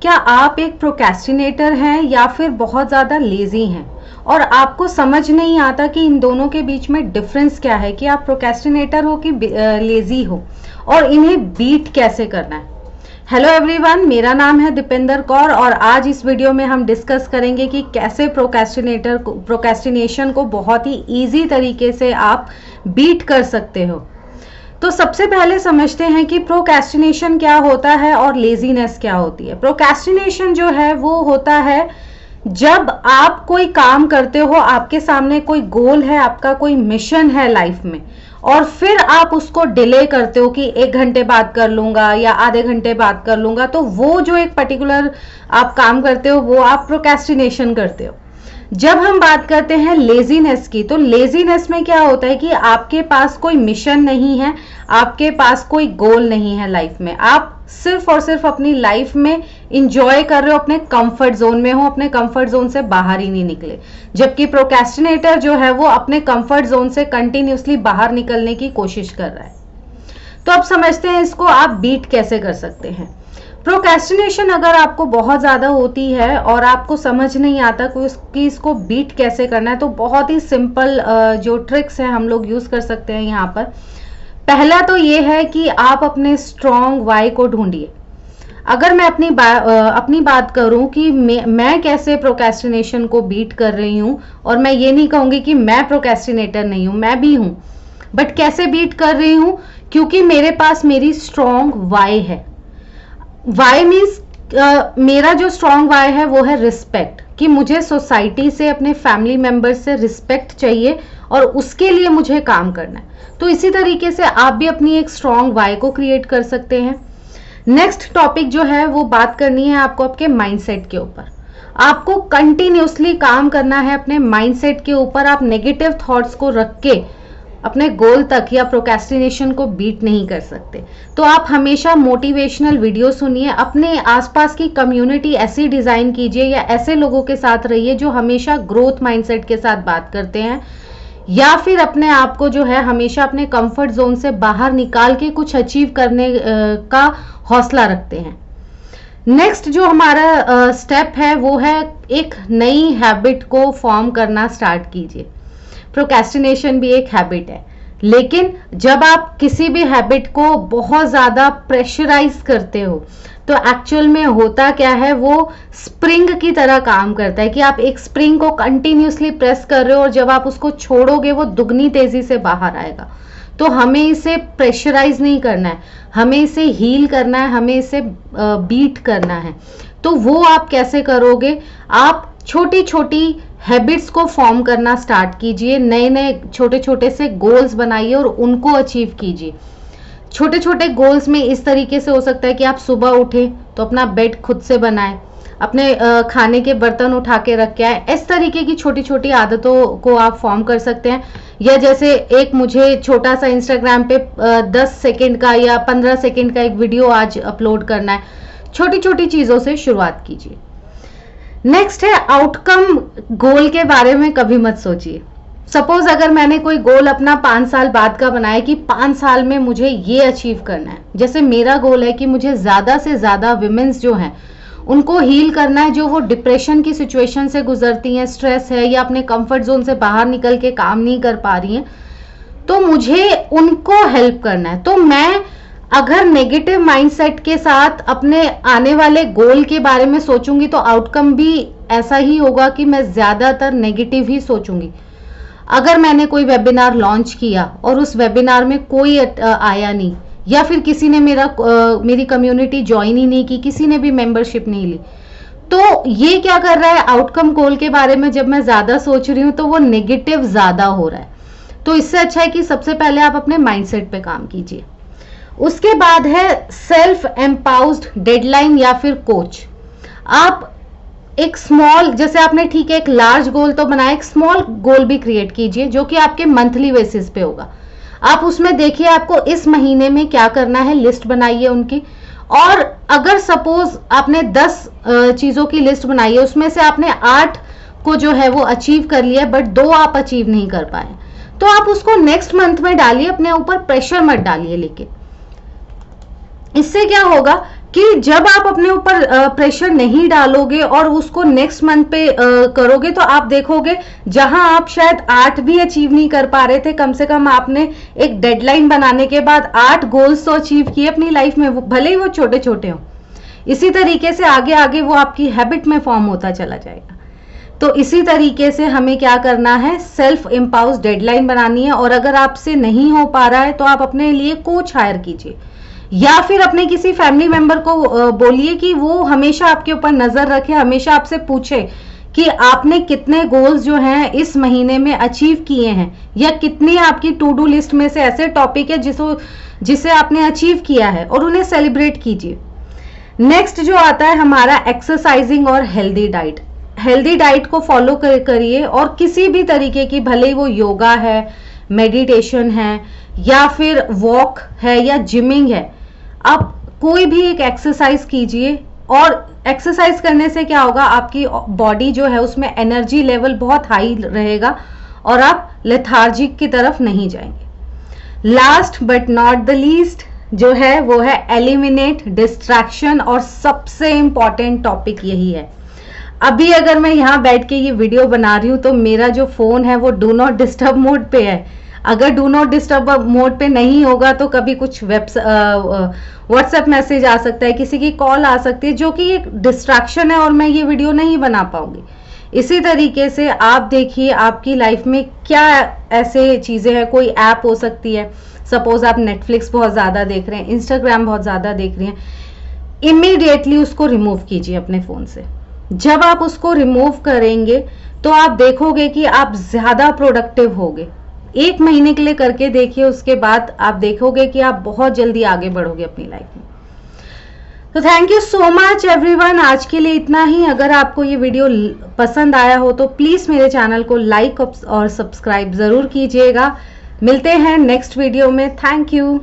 क्या आप एक प्रोक्रेस्टिनेटर हैं या फिर बहुत ज़्यादा लेज़ी हैं और आपको समझ नहीं आता कि इन दोनों के बीच में डिफरेंस क्या है, कि आप प्रोक्रेस्टिनेटर हो कि लेज़ी हो, और इन्हें बीट कैसे करना है। हेलो एवरीवन, मेरा नाम है दीपेंद्र कौर और आज इस वीडियो में हम डिस्कस करेंगे कि कैसे प्रोक्रेस्टिनेशन को बहुत ही ईजी तरीके से आप बीट कर सकते हो। तो सबसे पहले समझते हैं कि प्रोक्रेस्टिनेशन क्या होता है और लेजीनेस क्या होती है। प्रोक्रेस्टिनेशन जो है वो होता है जब आप कोई काम करते हो, आपके सामने कोई गोल है, आपका कोई मिशन है लाइफ में, और फिर आप उसको डिले करते हो कि 1 घंटे बाद कर लूंगा या आधे घंटे बाद कर लूंगा। तो वो जो एक पर्टिकुलर आप काम करते हो वो आप प्रोक्रेस्टिनेशन करते हो। जब हम बात करते हैं लेजीनेस की, तो लेजीनेस में क्या होता है कि आपके पास कोई मिशन नहीं है, आपके पास कोई गोल नहीं है लाइफ में, आप सिर्फ और सिर्फ अपनी लाइफ में इंजॉय कर रहे हो, अपने कंफर्ट जोन में हो, अपने कंफर्ट जोन से बाहर ही नहीं निकले। जबकि प्रोक्रेस्टिनेटर जो है वो अपने कंफर्ट जोन से कंटिन्यूसली बाहर निकलने की कोशिश कर रहा है। तो अब समझते हैं इसको आप बीट कैसे कर सकते हैं। प्रोक्रेस्टिनेशन अगर आपको बहुत ज़्यादा होती है और आपको समझ नहीं आता कि इसको बीट कैसे करना है, तो बहुत ही सिंपल जो ट्रिक्स हैं हम लोग यूज़ कर सकते हैं यहाँ पर। पहला तो ये है कि आप अपने स्ट्रॉन्ग वाई को ढूंढिए। अगर मैं अपनी बात करूं कि मैं कैसे प्रोक्रेस्टिनेशन को बीट कर रही हूं, और मैं ये नहीं कहूंगी कि मैं प्रोक्रेस्टिनेटर नहीं हूं, मैं भी हूं, बट कैसे बीट कर रही हूं, क्योंकि मेरे पास मेरी स्ट्रॉन्ग वाई है। वाई मीन्स मेरा जो स्ट्रॉन्ग वाई है वो है रिस्पेक्ट, कि मुझे सोसाइटी से, अपने फैमिली मेंबर्स से रिस्पेक्ट चाहिए और उसके लिए मुझे काम करना है। तो इसी तरीके से आप भी अपनी एक स्ट्रॉन्ग वाई को क्रिएट कर सकते हैं। नेक्स्ट टॉपिक जो है वो बात करनी है आपको आपके माइंडसेट के ऊपर। आपको कंटिन्यूसली काम करना है अपने माइंडसेट के ऊपर। आप नेगेटिव थॉट्स को रख के अपने गोल तक या प्रोक्रेस्टिनेशन को बीट नहीं कर सकते। तो आप हमेशा मोटिवेशनल वीडियो सुनिए, अपने आसपास की कम्युनिटी ऐसी डिजाइन कीजिए या ऐसे लोगों के साथ रहिए जो हमेशा ग्रोथ माइंडसेट के साथ बात करते हैं, या फिर अपने आप को जो है हमेशा अपने कंफर्ट जोन से बाहर निकाल के कुछ अचीव करने का हौसला रखते हैं। नेक्स्ट जो हमारा स्टेप है वो है एक नई हैबिट को फॉर्म करना स्टार्ट कीजिए। प्रोक्रेस्टिनेशन भी एक हैबिट है, लेकिन जब आप किसी भी हैबिट को बहुत ज़्यादा प्रेशराइज करते हो तो एक्चुअल में होता क्या है, वो स्प्रिंग की तरह काम करता है, कि आप एक स्प्रिंग को कंटिन्यूसली प्रेस कर रहे हो और जब आप उसको छोड़ोगे वो दुगनी तेजी से बाहर आएगा। तो हमें इसे प्रेशराइज नहीं करना है, हमें इसे हील करना है, हमें इसे बीट करना है। तो वो आप कैसे करोगे, आप छोटी छोटी हैबिट्स को फॉर्म करना स्टार्ट कीजिए, नए नए छोटे छोटे से गोल्स बनाइए और उनको अचीव कीजिए। छोटे छोटे गोल्स में इस तरीके से हो सकता है कि आप सुबह उठें तो अपना बेड खुद से बनाएं, अपने खाने के बर्तन उठा के रख के आए। इस तरीके की छोटी छोटी आदतों को आप फॉर्म कर सकते हैं। या जैसे एक मुझे छोटा सा इंस्टाग्राम पे 10 सेकंड का या 15 सेकंड का एक वीडियो आज अपलोड करना है। छोटी छोटी चीज़ों से शुरुआत कीजिए। नेक्स्ट है आउटकम गोल के बारे में कभी मत सोचिए। सपोज अगर मैंने कोई गोल अपना 5 साल बाद का बनाया कि 5 साल में मुझे ये अचीव करना है, जैसे मेरा गोल है कि मुझे ज़्यादा से ज़्यादा विमेंस जो हैं उनको हील करना है, जो वो डिप्रेशन की सिचुएशन से गुजरती हैं, स्ट्रेस है या अपने कंफर्ट जोन से बाहर निकल के काम नहीं कर पा रही हैं, तो मुझे उनको हेल्प करना है। तो मैं अगर नेगेटिव माइंडसेट के साथ अपने आने वाले गोल के बारे में सोचूंगी तो आउटकम भी ऐसा ही होगा कि मैं ज़्यादातर नेगेटिव ही सोचूंगी। अगर मैंने कोई वेबिनार लॉन्च किया और उस वेबिनार में कोई आया नहीं, या फिर किसी ने मेरी कम्युनिटी ज्वाइन ही नहीं की, किसी ने भी मेंबरशिप नहीं ली, तो ये क्या कर रहा है, आउटकम गोल के बारे में जब मैं ज़्यादा सोच रही हूँ तो वो नेगेटिव ज़्यादा हो रहा है। तो इससे अच्छा है कि सबसे पहले आप अपने माइंडसेट पे काम कीजिए। उसके बाद है सेल्फ एम्पावर्ड डेडलाइन या फिर कोच। आप एक स्मॉल, जैसे आपने ठीक है एक लार्ज गोल तो बनाया, एक स्मॉल गोल भी क्रिएट कीजिए जो कि आपके मंथली बेसिस पे होगा। आप उसमें देखिए आपको इस महीने में क्या करना है, लिस्ट बनाइए उनकी। और अगर सपोज आपने 10 चीज़ों की लिस्ट बनाई है, उसमें से आपने 8 को जो है वो अचीव कर लिया, बट 2 आप अचीव नहीं कर पाए, तो आप उसको नेक्स्ट मंथ में डालिए, अपने ऊपर प्रेशर मत डालिए। लेकिन इससे क्या होगा कि जब आप अपने ऊपर प्रेशर नहीं डालोगे और उसको नेक्स्ट मंथ पे करोगे, तो आप देखोगे जहां आप शायद 8 भी अचीव नहीं कर पा रहे थे, कम से कम आपने एक डेडलाइन बनाने के बाद 8 गोल्स तो अचीव किए अपनी लाइफ में, भले ही वो छोटे छोटे हों। इसी तरीके से आगे आगे वो आपकी हैबिट में फॉर्म होता चला जाएगा। तो इसी तरीके से हमें क्या करना है, सेल्फ इम्पाउस डेडलाइन बनानी है। और अगर आपसे नहीं हो पा रहा है तो आप अपने लिए कोच हायर कीजिए, या फिर अपने किसी फैमिली मेंबर को बोलिए कि वो हमेशा आपके ऊपर नजर रखे, हमेशा आपसे पूछे कि आपने कितने गोल्स जो हैं इस महीने में अचीव किए हैं, या कितनी आपकी टू डू लिस्ट में से ऐसे टॉपिक है जिसे आपने अचीव किया है, और उन्हें सेलिब्रेट कीजिए। नेक्स्ट जो आता है हमारा एक्सरसाइजिंग और हेल्दी डाइट। हेल्दी डाइट को फॉलो करिए, और किसी भी तरीके की, भले ही वो योगा है, मेडिटेशन है, या फिर वॉक है, या जिमिंग है, आप कोई भी एक एक्सरसाइज कीजिए। और एक्सरसाइज करने से क्या होगा, आपकी बॉडी जो है उसमें एनर्जी लेवल बहुत हाई रहेगा और आप लेथार्जिक की तरफ नहीं जाएंगे। Last but not the least जो है वो है एलिमिनेट डिस्ट्रैक्शन, और सबसे इंपॉर्टेंट टॉपिक यही है। अभी अगर मैं यहाँ बैठ के ये वीडियो बना रही हूँ तो मेरा जो फोन है वो डू नॉट डिस्टर्ब मोड पे है। अगर डू नॉट डिस्टर्ब मोड पे नहीं होगा तो कभी कुछ व्हाट्सएप मैसेज आ सकता है, किसी की कॉल आ सकती है, जो कि एक डिस्ट्रैक्शन है और मैं ये वीडियो नहीं बना पाऊंगी। इसी तरीके से आप देखिए आपकी लाइफ में क्या ऐसे चीजें हैं, कोई ऐप हो सकती है, सपोज आप नेटफ्लिक्स बहुत ज्यादा देख रहे हैं, इंस्टाग्राम बहुत ज्यादा देख रहे हैं, इमीडिएटली उसको रिमूव कीजिए अपने फोन से। जब आप उसको रिमूव करेंगे तो आप देखोगे कि आप ज्यादा प्रोडक्टिव होगे। 1 महीने के लिए करके देखिए, उसके बाद आप देखोगे कि आप बहुत जल्दी आगे बढ़ोगे अपनी लाइफ में। तो thank you so much everyone, आज के लिए इतना ही। अगर आपको ये वीडियो पसंद आया हो तो प्लीज मेरे चैनल को लाइक और सब्सक्राइब जरूर कीजिएगा। मिलते हैं नेक्स्ट वीडियो में। Thank you.